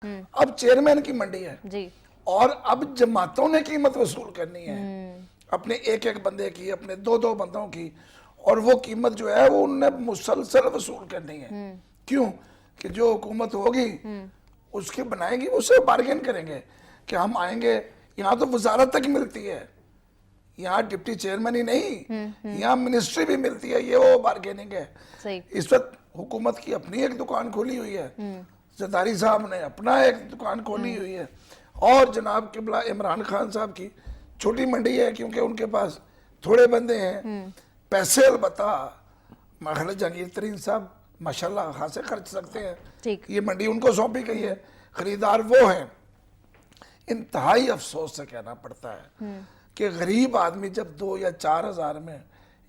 اب چیئرمین کی منڈی ہے جی اور اب جماعتوں نے قیمت وصول کرنی ہے اپنے ایک ایک بندے کی، اپنے دو دو بندوں کی، اور وہ قیمت جو ہے وہ انہوں نے مسلسل وصول کرنی ہے۔ کیوں کہ جو حکومت ہوگی اس کے بنائیں گی، اس سے بارگین کریں گے کہ ہم آئیں گے۔ یہاں تو وزارت تک ملتی ہے، یہاں ڈپٹی چیئرمین ہی نہیں، یہاں منسٹری بھی ملتی ہے، یہ وہ بارگیننگ ہے۔ صحیح۔ اس وقت حکومت کی اپنی ایک دکان کھولی ہوئی ہے، زرداری صاحب نے اپنا ایک دکان کھولی ہوئی ہے، اور جناب قبلہ عمران خان صاحب کی چھوٹی منڈی ہے کیونکہ ان کے پاس تھوڑے بندے ہیں، پیسے البتہ محل جہانگیر ترین صاحب ماشاءاللہ خاصے خرچ سکتے ہیں، ٹھیک۔ یہ منڈی ان کو سونپی گئی ہے، خریدار وہ ہیں۔ انتہائی افسوس سے کہنا پڑتا ہے کہ غریب آدمی جب 2 یا 4 ہزار میں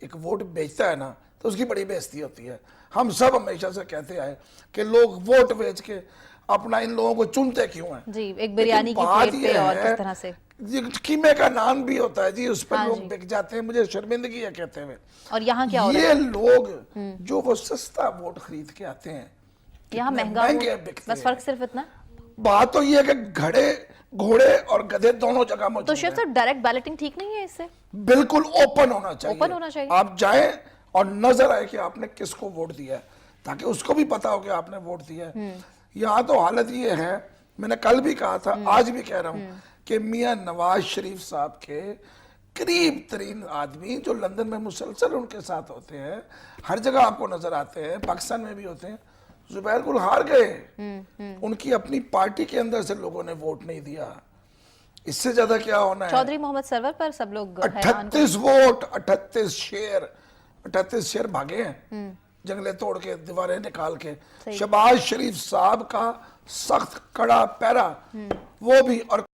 ایک ووٹ بیچتا ہے نا تو اس کی بڑی بے عزتی ہوتی ہے۔ ہم سب ہمیشہ سے کہتے آئے کہ لوگ ووٹ بیچ کے اپنا ان لوگوں کو چنتے کیوں ہیں؟ جی، ایک بریانی کی پلیٹ پہ اور کس طرح سے قیمے کا نان بھی ہوتا ہے جی، اس پر لوگ بک جاتے ہیں، مجھے شرمندگی ہے کہتے ہوئے۔ اور یہاں کیا ہو رہا ہے؟ یہ لوگ جو وہ سستا ووٹ خرید کے آتے ہیں، یہاں مہنگا مہنگے ووٹ، بکتے بس فرق صرف اتنا۔ بات تو یہ ہے کہ گھوڑے اور گدھے دونوں جگہ موجود تو ہیں۔ شیف صاحب ڈائریکٹ بیلٹنگ ٹھیک نہیں ہے اس سے؟ بالکل اوپن ہونا چاہیے، اوپن ہونا چاہیے۔ آپ جائیں اور نظر آئے کہ آپ نے کس کو ووٹ دیا ہے، تاکہ اس کو بھی پتا ہو کہ آپ نے ووٹ دیا ہے۔ یہاں تو حالت یہ ہے، میں نے کل بھی کہا تھا، آج بھی کہہ رہا ہوں، کہ میاں نواز شریف صاحب کے قریب ترین آدمی جو لندن میں مسلسل ان کے ساتھ ہوتے ہیں، ہر جگہ آپ کو نظر آتے ہیں، پاکستان میں بھی ہوتے ہیں، زبیر گل ہار گئے، ان کی اپنی پارٹی کے اندر سے لوگوں نے ووٹ نہیں دیا۔ اس سے زیادہ کیا ہونا ہے؟ چودھری محمد سرور پر سب لوگ 38 ووٹ، 38 شیر بھاگے ہیں جنگلے توڑ کے، دیواریں نکال کے۔ شہباز شریف صاحب کا سخت کڑا پیرا وہ بھی، اور